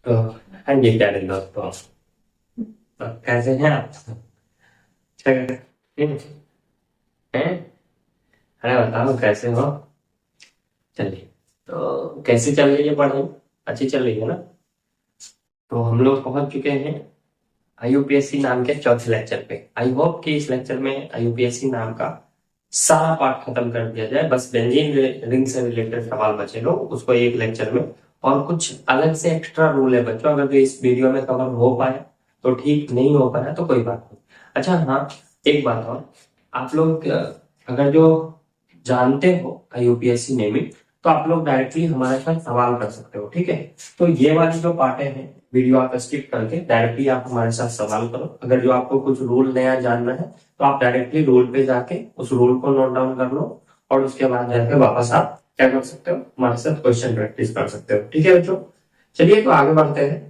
तो हाँ जी प्यारे दोस्तों, तो कैसे हैं आप? ठीक हैं? अरे बताओ कैसे हो? चलिए, तो कैसी चल रही है पढ़ाई? अच्छी चल रही है ना? तो हम लोग पहुंच चुके हैं आईयूपीएससी नाम के चौथे लेक्चर पे। आई होप कि इस लेक्चर में आईयूपीएससी नाम का सारा पार्ट खत्म कर दिया जाए। बस बेंजीन रिंग से रिलेटेड सवाल बचे लो उसको एक लेक्चर में, और कुछ अलग से एक्स्ट्रा रूल है बच्चों, अगर जो इस वीडियो में कवर हो पाया तो ठीक, नहीं हो पाया तो कोई बात नहीं। अच्छा हाँ, एक बात और, आप लोग अगर जो जानते हो यूपीएससी नेमिंग, तो आप लोग डायरेक्टली हमारे साथ सवाल कर सकते हो, ठीक है? तो ये वाली जो पार्टें हैं, वीडियो आप स्किप करके डायरेक्टली आप हमारे साथ सवाल करो। अगर जो आपको कुछ रूल नया जानना है तो आप डायरेक्टली रूल पे जाके उस रूल को नोट डाउन कर लो, और उसके बाद जाके वापस आप क्या कर सकते हो, हमारे साथ क्वेश्चन प्रैक्टिस कर सकते हो, ठीक है बच्चों? चलिए तो आगे बढ़ते हैं।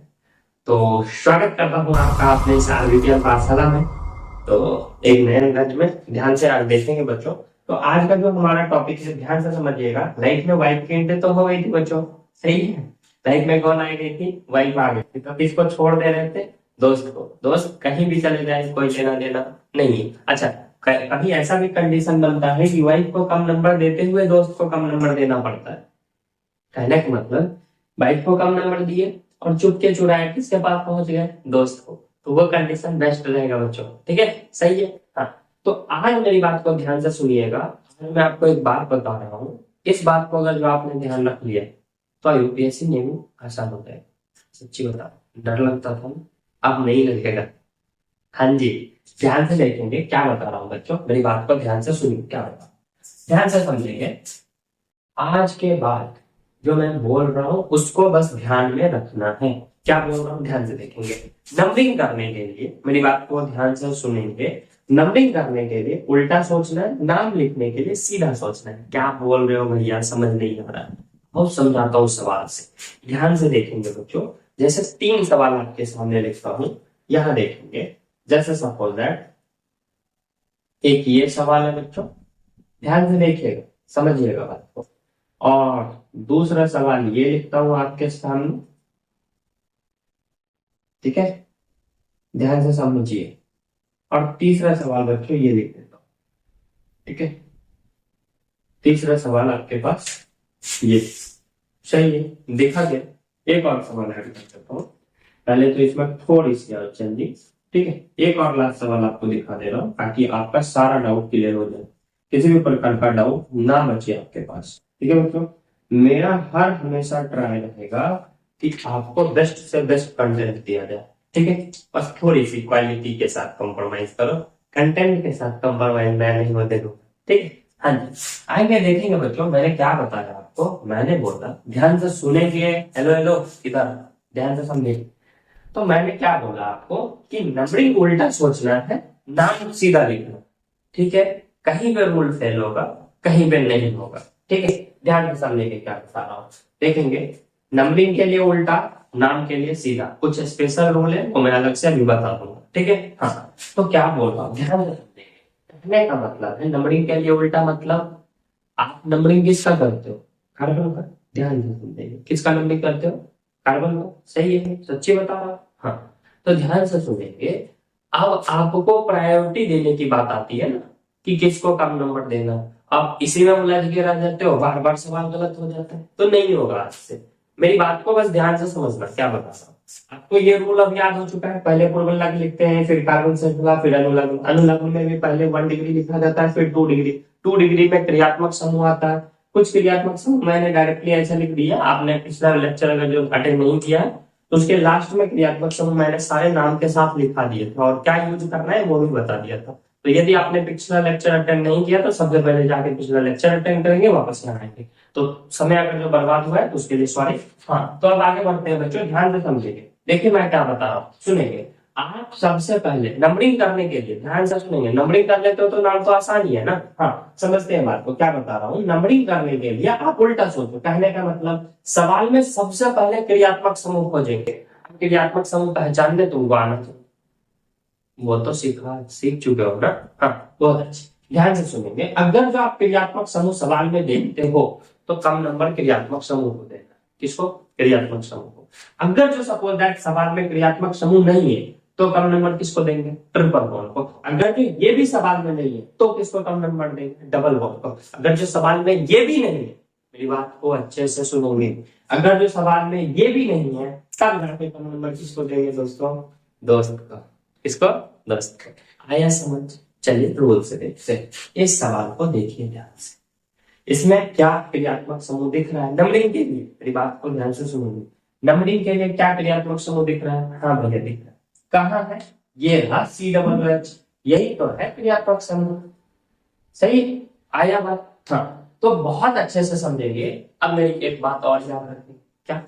तो स्वागत करता हूँ आपका अपने इस विज्ञान पाठशाला में। तो एक नए अंदाज में ध्यान से आज देखेंगे बच्चों। तो आज का जो हमारा टॉपिक है, ध्यान से समझिएगा। लाइफ में वाइफ की एंट्री तो हो गई थी बच्चों, सही है? लाइफ में कौन आ गई थी? वाइफ आ गई थी। तो किसको छोड़ दे रहे थे? दोस्त को। दोस्त कहीं भी चले जाए, कोई लेना देना नहीं। अच्छा, कभी ऐसा भी कंडीशन बनता है कि वाइफ को कम नंबर देते हुए दोस्त को कम नंबर देना पड़ता है। कहने का मतलब, वाइफ को कम नंबर दिए और चुपके चुराए किसके पास पहुंच गए? दोस्त को। तो वो कंडीशन बेस्ट रहेगा बच्चों, ठीक है? सही है। हाँ, तो आज मेरी बात को ध्यान से सुनिएगा। आज मैं आपको एक बात बता रहा हूँ, इस बात को अगर जो आपने ध्यान रख लिया तो यूपीएससी नेमिंग आसान हो जाएगा। सच्ची बता, डर लगता था ना, अब नहीं लगेगा। हाँ जी, ध्यान से देखेंगे क्या बता रहा हूँ बच्चों, मेरी बात को ध्यान से सुनिए, क्या बता रहा हूं। ध्यान से समझेंगे। आज के बाद जो मैं बोल रहा हूँ उसको बस ध्यान में रखना है। क्या बोल रहा हूँ ध्यान से देखेंगे। नंबरिंग करने के लिए मेरी बात को ध्यान से सुनेंगे। नंबरिंग करने के लिए उल्टा सोचना है, नाम लिखने के लिए सीधा सोचना है। क्या बोल रहे हो भैया, समझ नहीं आ रहा है? बहुत समझाता हूँ सवाल से, ध्यान से देखेंगे बच्चों। जैसे 3 सवाल आपके सामने लिखता हूँ, यहां देखेंगे। जैसे सपोज दैट एक ये सवाल है बच्चों, ध्यान से देखिएगा, समझिएगा बात को। और दूसरा सवाल ये लिखता हूं आपके सामने, ठीक है? ध्यान से समझिए। और तीसरा सवाल बच्चों ये लिख देता हूं, ठीक है? तीसरा सवाल आपके पास ये, सही है? देखा गया। एक और सवाल ऐड कर देता हूँ, पहले तो इसमें थोड़ी सी और चेंजिंग, ठीक है? एक और लास्ट सवाल आपको दिखा दे रहा हूँ ताकि आपका सारा डाउट क्लियर हो जाए, किसी भी प्रकार का डाउट ना बचे आपके पास, ठीक है बच्चों? मेरा हर हमेशा ट्राई रहेगा कि आपको बेस्ट से बेस्ट कंटेंट दिया जाए, ठीक है? बस थोड़ी सी क्वालिटी के साथ कॉम्प्रोमाइज करो, कंटेंट के साथ कॉम्प्रोमाइज मैं नहीं होने दूंगा, ठीक है? हाँ जी, आएंगे देखेंगे बच्चों। मैंने क्या बताया आपको, मैंने बोला ध्यान से सुनेंगे। हेलो हेलो, इधर ध्यान से समझिए। तो मैंने क्या बोला आपको कि नंबरिंग उल्टा सोचना है, नाम सीधा लिखना, ठीक है? कहीं पे रूल फेल होगा, कहीं पे नहीं होगा, ठीक है? ध्यान से समझने के क्या बता रहा हूँ, देखेंगे। नंबरिंग के लिए उल्टा, नाम के लिए सीधा। कुछ स्पेशल रूल है वो मैं अलग से अभी बता दूंगा, ठीक है? हाँ, तो क्या बोल रहा हूँ ध्यान से समझेंगे। कहने का मतलब है नंबरिंग के लिए उल्टा मतलब, आप नंबरिंग किसका करते हो? कार्बन का। ध्यान से सुनिए, किसका नंबरिंग करते हो? कार्बन का। सही है, सच्ची बता रहा हूं। हाँ, तो ध्यान से सुनेंगे। अब आपको प्रायोरिटी देने की बात आती है ना, कि किसको कम नंबर देना। आप इसी में उलझ के रह जाते हो, बार बार सवाल गलत हो जाता है, तो नहीं होगा आज से। मेरी बात को बस ध्यान से समझना, क्या बता रहा हूँ। आपको ये रूल अब याद हो चुका है, पहले पूर्व लग लिखते हैं, फिर कार्बन श्रृंखला, फिर अनुलग्न। अनुलग्न में भी पहले 1 डिग्री लिखा जाता है, फिर 2 डिग्री। 2 डिग्री में क्रियात्मक समूह आता है। कुछ क्रियात्मक समूह मैंने डायरेक्टली ऐसा लिख दिया, आपने पिछला लेक्चर अगर जो अटेंड नहीं किया है तो उसके लास्ट में क्रियात्मक समूह मैंने सारे नाम के साथ लिखा दिए थे, और क्या यूज करना है वो भी बता दिया था। तो यदि आपने पिछला लेक्चर अटेंड नहीं किया तो सबसे पहले जाके पिछला लेक्चर अटेंड करेंगे, वापस यहाँ आएंगे। तो समय अगर जो बर्बाद हुआ है तो उसके लिए सॉरी। हाँ, तो अब आगे बढ़ते हैं बच्चों, ध्यान से समझिए। देखिए मैं क्या बता रहा हूँ, सुनेंगे। आप सबसे पहले नंबरिंग करने के लिए ध्यान से सुनेंगे। नंबरिंग कर लेते हो तो नाम तो आसान ही है ना। हाँ, समझते हैं बात को, क्या बता रहा हूँ। नंबरिंग करने के लिए आप उल्टा सोचो। कहने का मतलब, सवाल में सबसे पहले क्रियात्मक समूह खोजेंगे। क्रियात्मक समूह पहचानने तुमको आना चाहिए, वो तो सीख चुके हो ना। हाँ, बहुत अच्छे, ध्यान से सुनेंगे। अगर जो आप क्रियात्मक समूह सवाल में देखते हो तो कम नंबर क्रियात्मक समूह को देना। किसको? क्रियात्मक समूह को। अगर जो सपोज दैट सवाल में क्रियात्मक समूह नहीं है तो कम नंबर किसको देंगे? ट्रिपल बॉन्ड को। अगर जो ये भी सवाल में नहीं है तो किसको कम नंबर देंगे? डबल बॉन्ड को। अगर जो सवाल में ये भी नहीं है, मेरी बात को अच्छे से सुनोगे, अगर जो सवाल में ये भी नहीं है तब यहाँ पे कम नंबर किसको देंगे दोस्तों? दोस्त को। किसको? दोस्त को। आया समझ? चलिए रूल से देखते हैं। इस सवाल को देखिए ध्यान से। इसमें क्या क्रियात्मक समूह दिख रहा है? नंबरिंग के लिए, मेरी बात को ध्यान से सुनोगे, नंबरिंग के लिए क्या क्रियात्मक समूह दिख रहा है? हाँ भैया दिख रहा है। कहाँ है? ये रहा C+H, यही तो है क्रियात्मक समूह। सही आया बात? हाँ, तो बहुत अच्छे से समझेंगे। अब मेरी एक बात और याद रखें। क्या?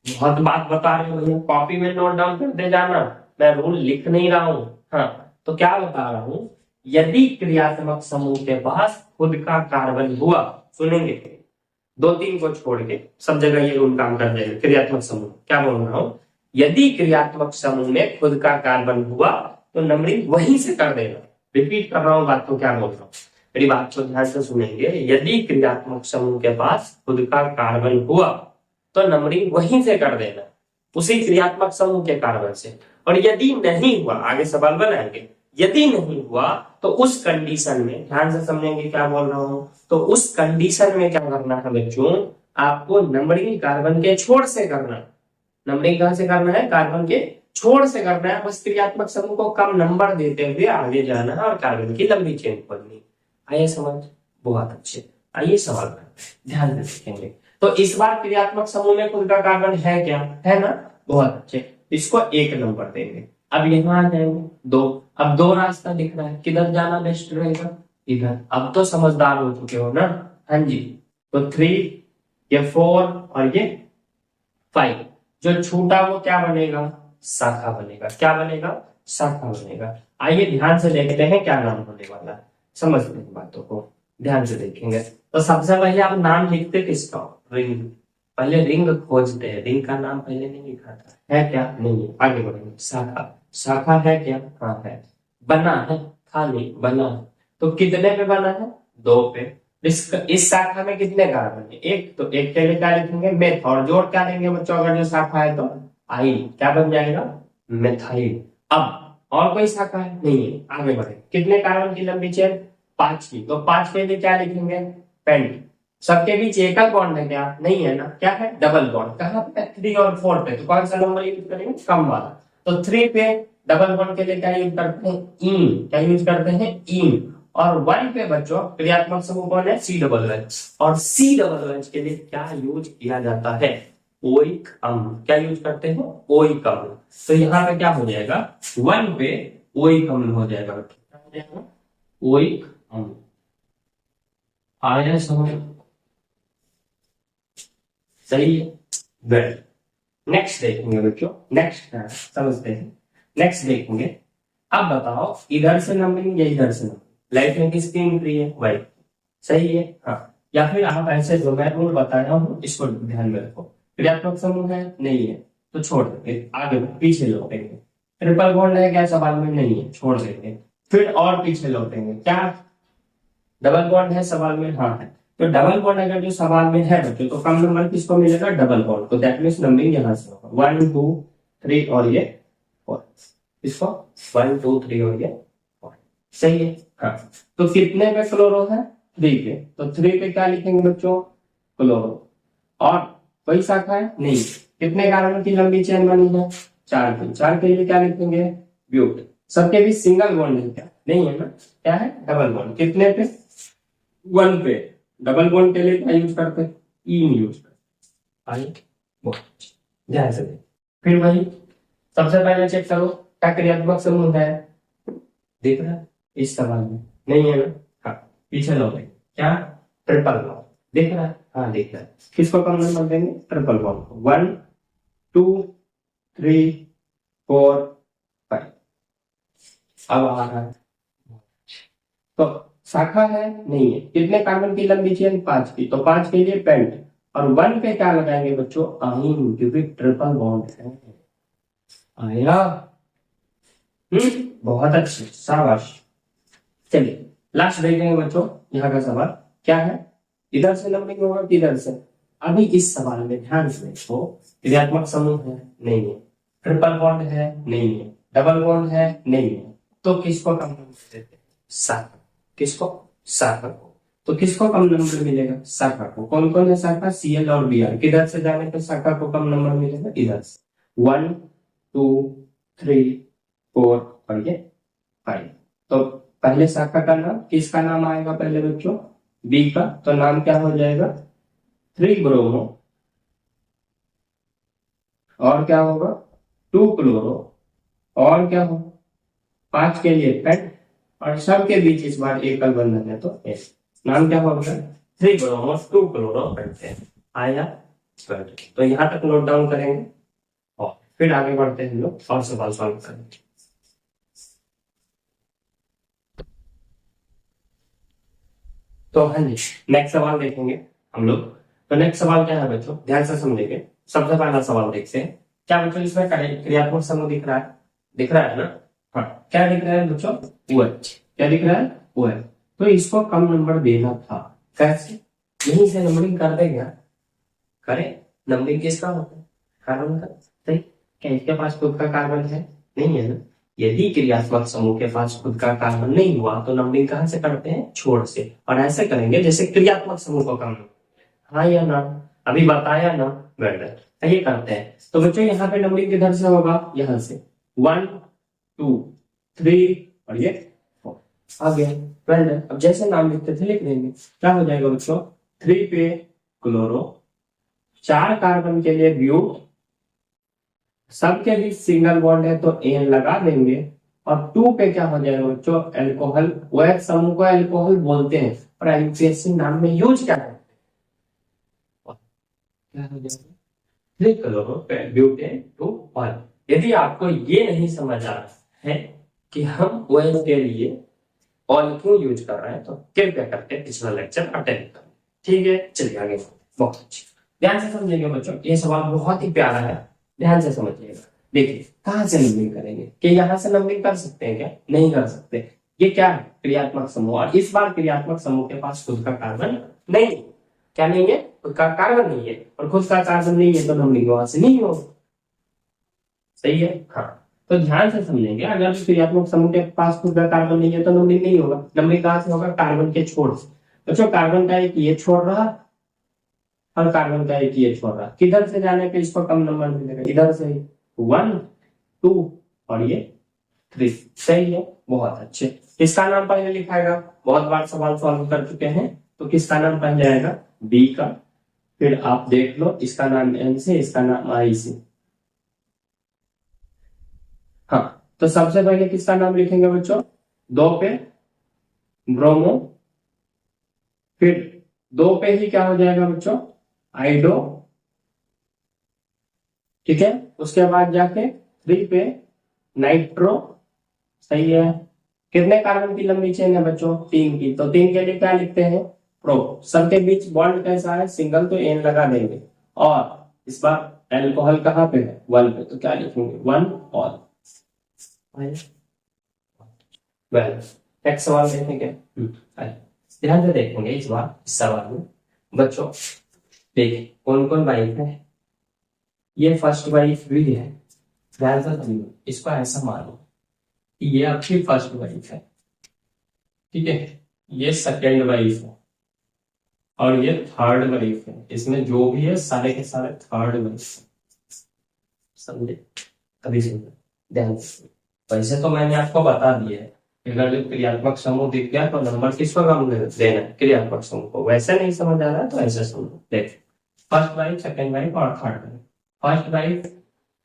बहुत बात बता रहे हो भैया, कॉपी में नोट डाउन करते जाना, मैं रूल लिख नहीं रहा हूँ। हाँ, तो क्या बता रहा हूँ, यदि क्रियात्मक समूह के पास खुद का कार्बन हुआ, सुनेंगे 2-3 को छोड़ के सब जगह ये रूल काम कर जाएगा। क्रियात्मक समूह क्या बोल रहा हूँ, यदि क्रियात्मक समूह में खुद का कार्बन हुआ तो नंबरिंग वहीं से कर देना। रिपीट कर रहा हूँ बात को, क्या बोल रहा हूँ, मेरी बात को ध्यान से सुनेंगे। यदि क्रियात्मक समूह के पास खुद का कार्बन हुआ तो नंबरिंग वहीं से कर देना, उसी क्रियात्मक समूह के कार्बन से। और यदि नहीं हुआ, आगे सवाल बनाएंगे, यदि नहीं हुआ तो उस कंडीशन में, ध्यान से समझेंगे क्या बोल रहा हूं, तो उस कंडीशन में क्या करना है बच्चों, आपको नंबरिंग कार्बन के छोर से करना। नंबरिंग कहां से करना है? कार्बन के छोर से करना है। बस क्रियात्मक समूह को कम नंबर देते हुए आगे जाना है और कार्बन की लंबी चेन खोलनी। आइए समझ? बहुत अच्छे। आइए सवाल करते हैं, ध्यान से देखेंगे। तो इस बार क्रियात्मक समूह में खुद का कार्बन है क्या? है ना? बहुत अच्छे। इसको 1 नंबर देंगे। अब यहाँ आ जाएंगे 2। अब 2 रास्ता दिख रहा है, किधर जाना बेस्ट रहेगा? इधर। अब तो समझदार हो चुके हो ना? हाँ जी। तो 3, ये 4 और ये 5, जो छूटा वो क्या बनेगा? शाखा बनेगा। क्या बनेगा? शाखा बनेगा। आइए ध्यान से देखते हैं क्या नाम होने वाला है, समझते हैं बातों को, ध्यान से देखेंगे। तो सबसे पहले आप नाम लिखते किसका? रिंग। पहले रिंग खोजते हैं, रिंग का नाम पहले नहीं लिखा था, है क्या? नहीं है। आगे बढ़ेंगे। शाखा, शाखा है क्या? हाँ है। बना है? खाली बना है। तो कितने पे बना है? 2 पे। इस शाखा में कितने कार्बन है? 1। तो 1 के लिए क्या लिखेंगे? मेथ। और जोड़ क्या देंगे बच्चों अगर जो शाखा है तो? आई। क्या बन जाएगा? मेथाइल। अब और कोई शाखा है? नहीं है। आगे बढ़े। कितने कार्बन की लंबी चेन? 5 की। तो 5 के लिए क्या लिखेंगे? पेंट। सबके बीच एकल बॉन्ड है क्या? नहीं है ना। क्या है? Double bond. कहाँ पे? 3 और 4 पे। तो कौन सा नंबर यूज करेंगे? कम वाला। तो 3 पे डबल बॉन्ड के लिए क्या यूज करते हैं? इन। क्या यूज करते हैं? इन। और 1 पे बच्चों क्रियात्मक समूह कौन है? C+H। और C+H के लिए क्या यूज किया जाता है? ओइक अम्ल। क्या यूज करते हैं? ओइक अम्ल। तो यहाँ पे क्या हो जाएगा? 1 पे ओइक अम्ल हो जाएगा। क्या हो जाएगा? ओइक अम्ल। आया समझ? सही है। वेल, नेक्स्ट देखेंगे बच्चों। नेक्स्ट समझते हैं। नेक्स्ट देखेंगे। अब बताओ, इधर से नंबरिंग या इधर से नंबरिंग? लाइट में किसकी एंट्री है? वाइट। सही है। हाँ, या फिर आप ऐसे जो मैं रूल बता रहा हूँ इसको ध्यान में रखो। क्रियात्मक समूह है? नहीं है, तो छोड़ देंगे। आगे पीछे लौटेंगे। ट्रिपल बॉन्ड है क्या? सवाल में नहीं है, छोड़ देंगे। फिर और पीछे लौटेंगे। क्या डबल बॉन्ड है सवाल में? हाँ है। तो डबल बॉन्ड अगर जो सवाल में है बच्चों तो कम नंबर किसको मिलेगा? Double bond. तो दैट मींस नंबरिंग यहाँ से होगा 1 2 3 और ये 4। इसको 1 2 3 और ये 4। सही है। हाँ, तो कितने पे क्लोरो है? 3 पे। तो 3 पे क्या लिखेंगे बच्चों? क्लोरो। और कोई शाखा है? नहीं। कितने कार्बन की लंबी चेन बनी है? 4 पे। 4 के लिए क्या लिखेंगे? ब्यूट। सबके बीच सिंगल बॉन्ड है क्या? नहीं है ना। क्या है? Double bond. कितने पे? 1 पे। डबल बॉन्ड के लिए क्या यूज करते हैं? इन यूज करते हैं। ध्यान से फिर वही सबसे पहले चेक करो क्या क्रियात्मक समूह है? देख रहा है इस सवाल में? नहीं है ना। हाँ, पीछे लौटे। क्या? Triple bond. देख रहा है? हाँ देख रहा है। किसको कम नंबर देंगे? ट्रिपल बॉन्ड को। 1 2 3 4 5। अब आ रहा है। तो शाखा है? नहीं है। कितने कार्बन की लंबी चेन? 5 की। तो 5 के लिए पेंट। और 1 पे क्या लगाएंगे बच्चों? आइन, क्योंकि ट्रिपल बॉन्ड है। आया? बहुत अच्छे, शाबाश। चलिए लास्ट देखेंगे बच्चों। यहाँ का सवाल क्या है? इधर से नंबरिंग होगा कि इधर से? अभी इस सवाल में ध्यान से देखो, क्रियात्मक समूह है नहीं है, ट्रिपल बॉन्ड है नहीं है, डबल बॉन्ड है नहीं है, तो किसको कम नंबर देते हैं? शाखा। किसको? शाखा को। तो किसको कम नंबर मिलेगा? शाखा को। कौन कौन है शाखा? Cl और Br। किधर से जाने पे शाखा को कम नंबर मिलेगा? इधर से। 1 2 3 4 और ये 5। तो पहले शाखा का नाम, किसका नाम आएगा पहले बच्चों? बी का। तो नाम क्या हो जाएगा? 3 ब्रोमो, और क्या होगा? 2 क्लोरो, और क्या होगा? 5 के लिए पेट, और सबके बीच इस बार एकल बंधन है तो एस। नाम क्या होगा? 3 ब्रोमो 2 क्लोरो पेंटेन। आया? तो यहां तक नोट डाउन करेंगे और फिर आगे बढ़ते हैं हम लोग और सवाल सॉल्व करेंगे। तो हाँ जी, नेक्स्ट सवाल देखेंगे हम लोग। तो नेक्स्ट सवाल क्या है बच्चों? ध्यान से समझेंगे। सबसे पहला सवाल देखते हैं। क्या बच्चों इसमें क्रियात्मक समूह दिख रहा है? दिख रहा है ना? हाँ, क्या दिख रहा है बच्चों? OH। क्या दिख रहा है? OH। तो इसको कम नंबर देना था। कैसे? यहीं से नंबरिंग कर दे क्या? करें। नंबरिंग किसका होता है? कार्बन का। सही। क्या इसके पास खुद का कार्बन है? नहीं है ना। यदि क्रियात्मक समूह के पास खुद का कार्बन नहीं हुआ तो नंबरिंग कहां से करते हैं? छोड़ से। और ऐसे करेंगे जैसे क्रियात्मक समूह को कम। हाँ या ना? अभी बताया ना? बेटर। ये करते हैं। तो बच्चों यहाँ पे नंबरिंग किधर से होगा? यहाँ से। 1 2 3 और ये 4 आ गया। वेल, अब जैसे नाम लिखते थे लिख देंगे। क्या हो जाएगा बच्चों? 3 पे क्लोरो, 4 कार्बन के लिए ब्यूट, सबके बीच सिंगल बॉन्ड है तो एन लगा देंगे, और 2 पे क्या हो जाएगा बच्चों? एल्कोहल। वह समूह को एल्कोहल बोलते हैं, पर आईयूपीएससी नाम में यूज क्या है? क्या हो जाएगा? 3 क्लोरो ब्यूटेन टू 1। यदि आपको ये नहीं समझ आ रहा है कि हम OH के लिए ऑल क्यों यूज कर रहे हैं तो कृपया करके पिछला लेक्चर अटेंड करें। ठीक है, चलिए आगे। बहुत अच्छी ध्यान से समझिएगा बच्चों, ये सवाल बहुत ही प्यारा है। ध्यान से समझिएगा। देखिए कहां से नंबरिंग करेंगे? कि यहां से नंबरिंग कर सकते हैं क्या? नहीं कर सकते। ये क्या है? क्रियात्मक समूह। और इस बार क्रियात्मक समूह के पास खुद का कार्बन नहीं है। क्या नहीं है? खुद का कार्बन नहीं है, और खुद का कार्बन नहीं है तो नंबरिंग वहां से नहीं होगा। सही है? हाँ। तो ध्यान से समझेंगे, अगर क्रियात्मक समूह के पास खुद का कार्बन नहीं है तो नंबरिंग नहीं होगा। नंबरिंग कहां से होगा? कार्बन के छोर से। बच्चों कार्बन का एक ये छोड़ रहा और कार्बन का एक ये छोड़ रहा, किधर से जाने पे इसको कम नंबर मिलेगा? इधर से ही। 1 2 और ये 3। सही है, बहुत अच्छे। इसका नाम पहले लिखाएगा। बहुत बार सवाल सॉल्व कर चुके हैं, तो किसका नाम पहले आएगा? बी का। फिर आप देख लो, इसका नाम एन से, इसका नाम आई से। हाँ, तो सबसे पहले किसका नाम लिखेंगे बच्चों? 2 पे ब्रोमो, फिर 2 पे ही क्या हो जाएगा बच्चों? आइडो। ठीक है, उसके बाद जाके 3 पे नाइट्रो। सही है। कितने कार्बन की लंबी चेन है बच्चों? 3 की। तो 3 के लिए क्या लिखते हैं? प्रो। सबके बीच बॉन्ड कैसा है? सिंगल, तो एन लगा देंगे। और इस बार एल्कोहल कहां पे है? 1 पे, तो क्या लिखेंगे? 1 ऑल। वेल, नेक्स्ट सवाल देखेंगे। ध्यान से देखेंगे इस बार इस सवाल में बच्चों। देखिए कौन कौन वाइफ है। ये फर्स्ट वाइफ भी है। ध्यान से समझो, इसको ऐसा मानो कि ये आपकी फर्स्ट वाइफ है। ठीक है, ये सेकेंड वाइफ है, और ये थर्ड वाइफ है। इसमें जो भी है सारे के सारे थर्ड वाइफ। समझे? अभी सुनो ध्यान से। वैसे तो मैंने आपको बता दिया है, अगर जो क्रियात्मक समूह दिख गया तो नंबर किसको कम देना है? क्रियात्मक समूह को। वैसे नहीं समझ आ रहा है तो ऐसे समझो। देख, फर्स्ट वाइफ, सेकेंड वाइफ और थर्ड वाइफ। फर्स्ट वाइफ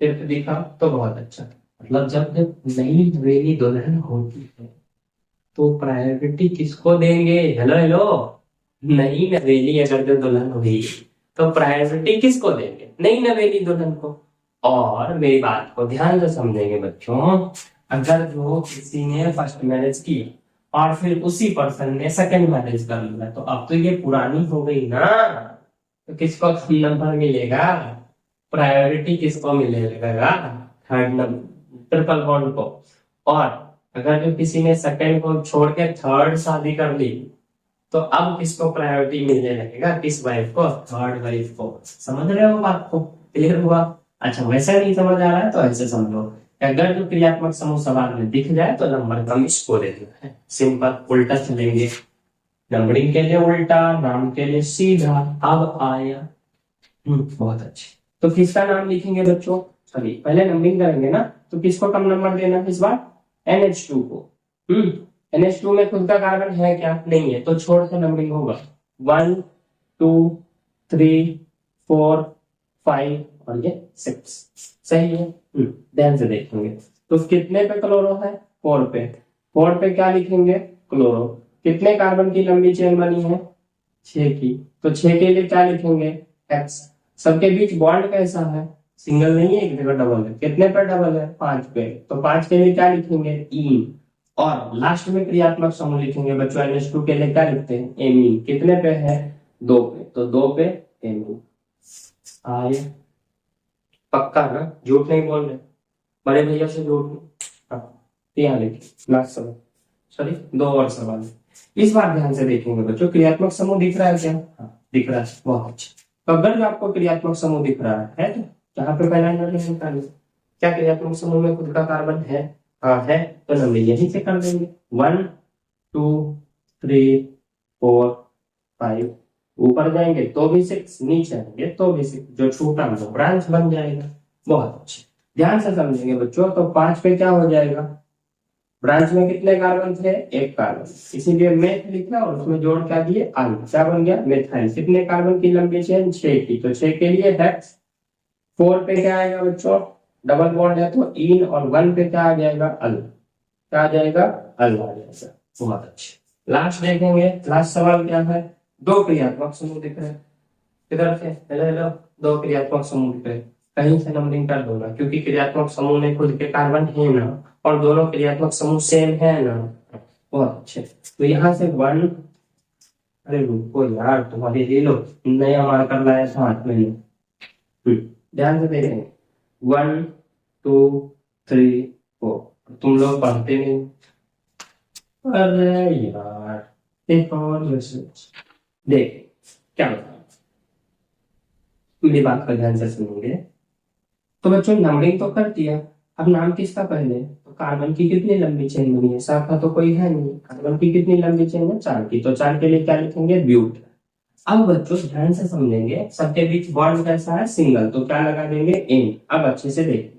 सिर्फ दिखा तो बहुत अच्छा। मतलब जब जब नई नवेली दुल्हन होती है तो प्रायोरिटी किसको देंगे? हेलो हेलो, नई नवेली अगर जो दुल्हन हुई तो प्रायोरिटी किसको देंगे? नई नवेली दुल्हन को। और मेरी बात को ध्यान से समझेंगे बच्चों, अगर जो किसी ने फर्स्ट मैरिज की और फिर उसी पर्सन ने सेकंड मैरिज कर लिया तो अब तो ये पुरानी हो गई ना, तो किसको नंबर मिलेगा? प्रायोरिटी किसको मिलेगा? थर्ड नंबर, ट्रिपल बॉन्ड को। और अगर जो किसी ने सेकंड को छोड़ के थर्ड शादी कर ली तो अब किसको प्रायोरिटी मिलने लगेगा, किस वाइफ को, थर्ड वाइफ को। समझ रहे हो बात को, क्लियर हुआ। अच्छा वैसा नहीं समझ आ रहा है तो ऐसे समझो, अगर जो क्रियात्मक समूह सवाल में दिख जाए तो नंबर कम इसको दे देना है, सिंपल। उल्टा चलेंगे, नंबरिंग के लिए उल्टा, नाम के लिए सीधा। अब आया बहुत अच्छे। तो किसका नाम लिखेंगे बच्चों, सॉरी पहले नंबरिंग करेंगे ना, तो किसको कम नंबर देना इस बार, NH2 को। NH2 में खुद का कार्बन है क्या, नहीं है, तो छोड़ के नंबरिंग होगा 1 2 3 4 5 और ये 6। सही है। ध्यान से देखेंगे तो कितने पे क्लोरो है, 4 पे। 4 पे क्या लिखेंगे, क्लोरो। कितने कार्बन की लंबी चेन बनी है, 6 की, तो 6 के लिए क्या लिखेंगे, X। सबके बीच बॉन्ड कैसा है, सिंगल नहीं है, एक जगह डबल है। कितने पे डबल है, 5 पे, तो 5 के लिए क्या लिखेंगे, ईन। और लास्ट में क्रियात्मक समूह लिखेंगे बच्चों, NH2 के लिए क्या लिखते हैं, एमीन। कितने पे है, 2 पे, तो 2 पे एमीन। आए पक्का ना, झूठ नहीं बोल रहे, बड़े भैया से झूठ नहीं। यहाँ लिखिए लास्ट सवाल, सॉरी 2 और सवाल। इस बार ध्यान से देखेंगे बच्चों, क्रियात्मक समूह दिख रहा है क्या, दिख रहा है, बहुत अच्छा। तो अगर आपको क्रियात्मक समूह दिख रहा है तो यहाँ पे पहला नंबर निकालिए, क्या क्रियात्मक समूह में खुद का कार्बन है, हाँ है, तो नंबर यहीं से कर देंगे, 1 2 3 4 5। ऊपर जाएंगे तो भी 6, नीचे आएंगे तो भी 6, जो छूटा वो ब्रांच बन जाएगा। बहुत अच्छे, ध्यान से समझेंगे बच्चों। तो 5 पे क्या हो जाएगा, ब्रांच में कितने कार्बन थे, 1 कार्बन, इसीलिए मेथ लिखा और उसमें जोड़ क्या दिए, आल, क्या बन गया, मेथाइल। कितने कार्बन की लंबी चेन, 6 की, तो 6 के लिए हेक्स। 4 पे क्या आएगा बच्चों, डबल बॉन्ड है तो इन, और 1 पे क्या आ जाएगा, अल। क्या आ जाएगा, अल आ जाएगा। बहुत अच्छे। लास्ट देखेंगे, लास्ट सवाल क्या है, 2 क्रियात्मक समूह दिख रहे हैं, किधर से, हेलो 2 क्रियात्मक समूह दिख रहे हैं, कहीं से नंबरिंग कर दो ना, क्योंकि क्रियात्मक समूह में खुद के कार्बन है ना, और दोनों क्रियात्मक समूह सेम है ना। बहुत अच्छे। तो यहाँ से 1, अरे रुको यार, तुम्हारे ये लो नया मार्कर लाया था हाथ में। ध्यान से देखें, 1 2 3 4। तुम लोग पढ़ते नहीं, अरे यार एक और मैसेज देख, क्या बताऊं, मेरी बात का ध्यान से सुनेंगे। तो बच्चों नंबरिंग तो कर दिया, अब नाम किसका पहले, तो कार्बन की कितनी लंबी चेन बनी है, शाखा तो कोई है नहीं, कार्बन की कितनी लंबी चेन है, 4 की, तो 4 के लिए क्या लिखेंगे, ब्यूट। अब बच्चों ध्यान से समझेंगे, सबके बीच बॉन्ड कैसा है, सिंगल, तो क्या लगा देंगे, इन। अब अच्छे से देखिए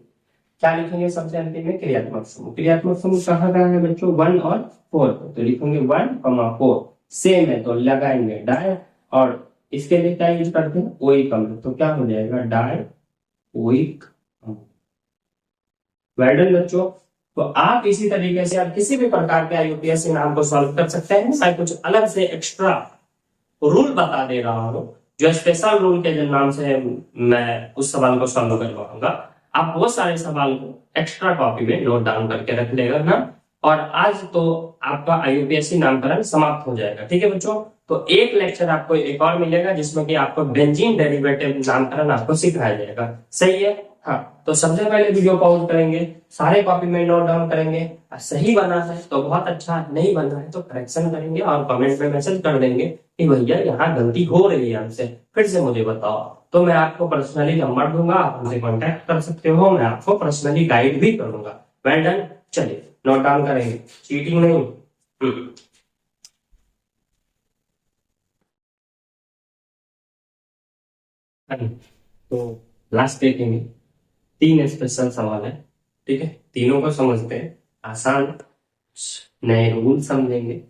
क्या लिखेंगे, सबसे अंतिम में क्रियात्मक समूह। क्रियात्मक समूह कहाँ का है बच्चों, 1 और 4, तो लिखेंगे 1 4। सेम है तो लगाएंगे डाई, और इसके लिए क्या यूज करते हैं, ओइक अम्ल, तो क्या हो जाएगा, डाई ओइक। वेल डन बच्चों। तो आप इसी तरीके से आप किसी भी प्रकार के यूपीएससी नाम को सॉल्व कर सकते हैं। मैं कुछ अलग से एक्स्ट्रा रूल बता दे रहा हूं, जो स्पेशल रूल के नाम से मैं उस सवाल को सॉल्व करवाऊंगा। आप वो सारे सवाल को एक्स्ट्रा कॉपी में नोट डाउन करके रख लेगा ना। और आज तो आपका आईयूपीएससी नामकरण समाप्त हो जाएगा, ठीक है बच्चों। तो एक लेक्चर आपको एक और मिलेगा जिसमें कि आपको बेंजीन डेरिवेटिव नामकरण आपको सिखाया जाएगा, सही है। हाँ, तो सबसे पहले वीडियो पॉज करेंगे, सारे कॉपी में नोट डाउन करेंगे, सही बना है तो बहुत अच्छा, नहीं बना है तो करेक्शन करेंगे और कमेंट में मैसेज कर देंगे कि भैया यहाँ गलती हो रही है हमसे, फिर से मुझे बताओ। तो मैं आपको पर्सनली नंबर दूंगा, आप हमसे कांटेक्ट कर सकते हो, मैं आपको पर्सनली गाइड भी करूंगा। वेल डन, चलिए नोट डाउन करेंगे, चीटिंग नहीं। तो लास्ट देखेंगे, 3 स्पेशल सवाल है, ठीक है, तीनों को समझते हैं। आसान, नए रूल समझेंगे,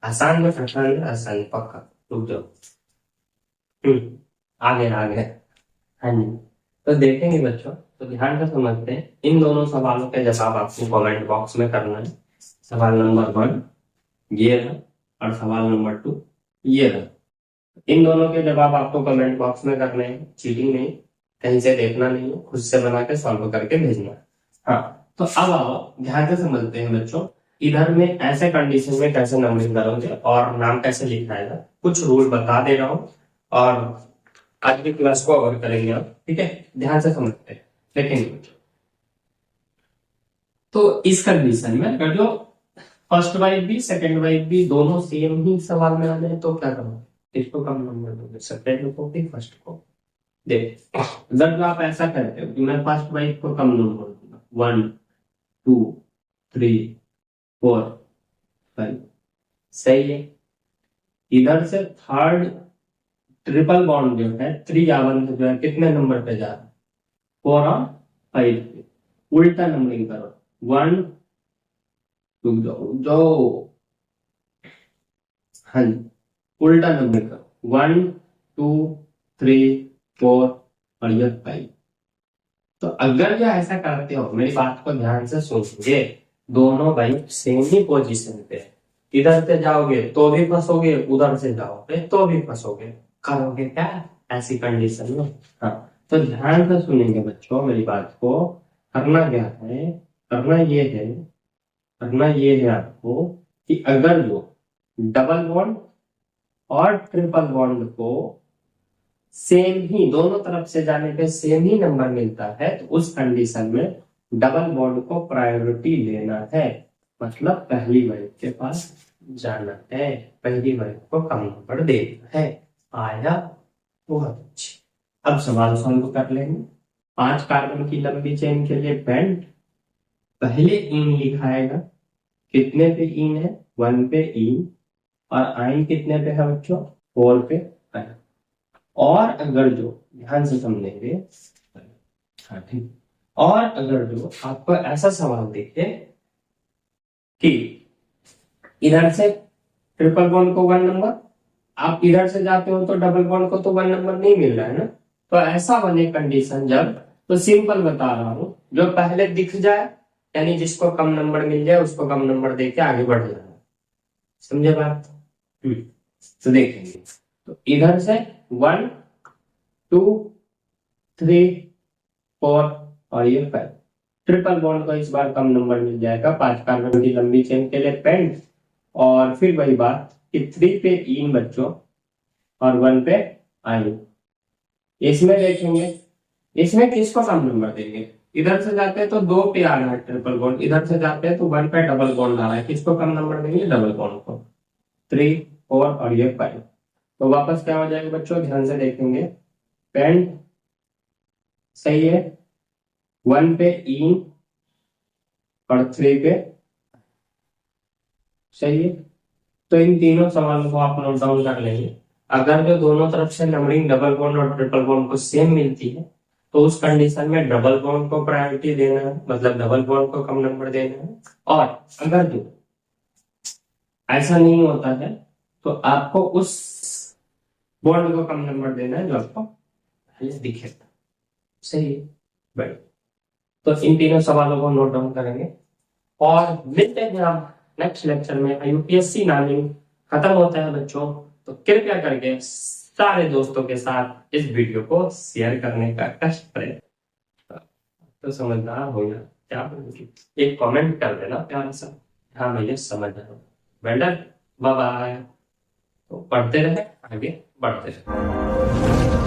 आसान में आसान, आसान पक्का। रुक जाओ, आगे आगे, हाँ जी। तो देखेंगे बच्चों, तो ध्यान से समझते हैं। इन दोनों सवालों के जवाब आपको कमेंट बॉक्स में करना है। सवाल नंबर 1 ये रहा, और सवाल नंबर 2 ये रहा। इन दोनों के जवाब आपको कमेंट बॉक्स में करने हैं, चीटिंग नहीं, कहीं से देखना नहीं है, खुद से बना के सॉल्व करके भेजना। हाँ, तो अब आओ ध्यान से समझते हैं बच्चों, इधर में ऐसे कंडीशन में कैसे नंबरिंग करोगे और नाम कैसे लिखाएगा, कुछ रूल बता दे रहा हूं, और आज की क्लास को कवर करेंगे आप, ठीक है। ध्यान से समझते हैं, देखेंगे। तो इस कंडीशन में अगर जो फर्स्ट वाइफ भी सेकंड वाइफ भी दोनों सेम ही सवाल में आ जाए तो क्या करोगे? इसको कम नंबर दोगे, सेकंड को भी फर्स्ट को। देख, जब आप ऐसा करते हो कि मैं फर्स्ट वाइफ को कम नंबर दूंगा, 1 2 3 4 5, सही है। इधर से थर्ड ट्रिपल बॉन्ड जो है त्रियावन जो है कितने नंबर पे जा रहा है? 4 और 5 पे। उल्टा नंबरिंग करो, 1 जो हाँ जी, उल्टा नंबर करो, 1 2 3 4 और ये 5। तो अगर जो ऐसा करते हो, मेरी बात को ध्यान से सुनिए, दोनों भाई सेम ही पोजीशन पे है, इधर से जाओगे तो भी फंसोगे, उधर से जाओगे तो भी फंसोगे, करोगे क्या ऐसी कंडीशन में? हाँ, तो ध्यान से सुनेंगे बच्चों मेरी बात को। करना क्या है, करना ये है आपको कि अगर जो डबल बॉन्ड और ट्रिपल बॉन्ड को सेम ही दोनों तरफ से जाने पे सेम ही नंबर मिलता है, तो उस कंडीशन में डबल बॉन्ड को प्रायोरिटी लेना है, मतलब पहली वाइफ के पास जाना है, पहली वाइफ को कम नंबर देना है। आया? बहुत अच्छी। अब सवाल सॉल्व कर लेंगे। 5 कार्बन की लंबी चेन के लिए बेंड, पहले इन लिखाएगा, कितने पे इन है? 1 पे इन, और आइन कितने पे है बच्चों? 4 पे आइन। और अगर जो ध्यान से समझेंगे, हाँ ठीक, और अगर जो आपको ऐसा सवाल देखे कि इधर से ट्रिपल बॉन्ड को 1 नंबर, आप इधर से जाते हो तो डबल बॉन्ड को तो 1 नंबर नहीं मिल रहा है ना, तो ऐसा बने कंडीशन जब, तो सिंपल बता रहा हूं, जो पहले दिख जाए यानी जिसको कम नंबर मिल जाए उसको कम नंबर देके आगे बढ़ जाना। समझे बात? तो देखेंगे, तो इधर से 1 2 3 4 और ये 5, ट्रिपल बॉन्ड को इस बार कम नंबर मिल जाएगा, 5 कार्बन की लंबी चेन के लिए पेंट, और फिर वही बात कि 3 पे इन बच्चों और 1 पे आइन। इसमें देखेंगे, इसमें किसको कम नंबर देंगे? इधर से जाते हैं तो 2 पे आ रहा है ट्रिपल बॉन्ड, इधर से जाते हैं तो 1 पे डबल बॉन्ड आ रहा है, किसको कम नंबर देंगे? डबल बॉन्ड को। 3 4 और ये 5, तो वापस क्या हो जाएगा बच्चों? ध्यान से देखेंगे, पेंट सही है, 1 पे इन और 3 पे सही है। तो इन तीनों सवालों को आप नोट डाउन कर लेंगे। अगर जो दोनों तरफ से नंबरिंग डबल बॉन्ड और ट्रिपल बॉन्ड को सेम मिलती है, तो उस कंडीशन में डबल बॉन्ड को प्रायोरिटी देना है, मतलब डबल बॉन्ड को कम नंबर देना है। और अगर जो ऐसा नहीं होता है तो आपको उस बॉन्ड को कम नंबर देना है जो आपको पहले दिखेगा। सही है भाई? तो इन तीनों सवालों को नोट डाउन करेंगे और मिलते हैं हम नेक्स्ट लेक्चर में। यूपीएससी नामिंग खत्म होता है बच्चों, तो कृपया करके सारे दोस्तों के साथ इस वीडियो को शेयर करने का कष्ट करें। तो समझदार हो गया क्या बोलूंगी, एक कमेंट कर देना प्यार सा, हाँ भैया समझ रहा हूँ। Better bye bye. तो पढ़ते रहे, आगे बढ़ते रहे।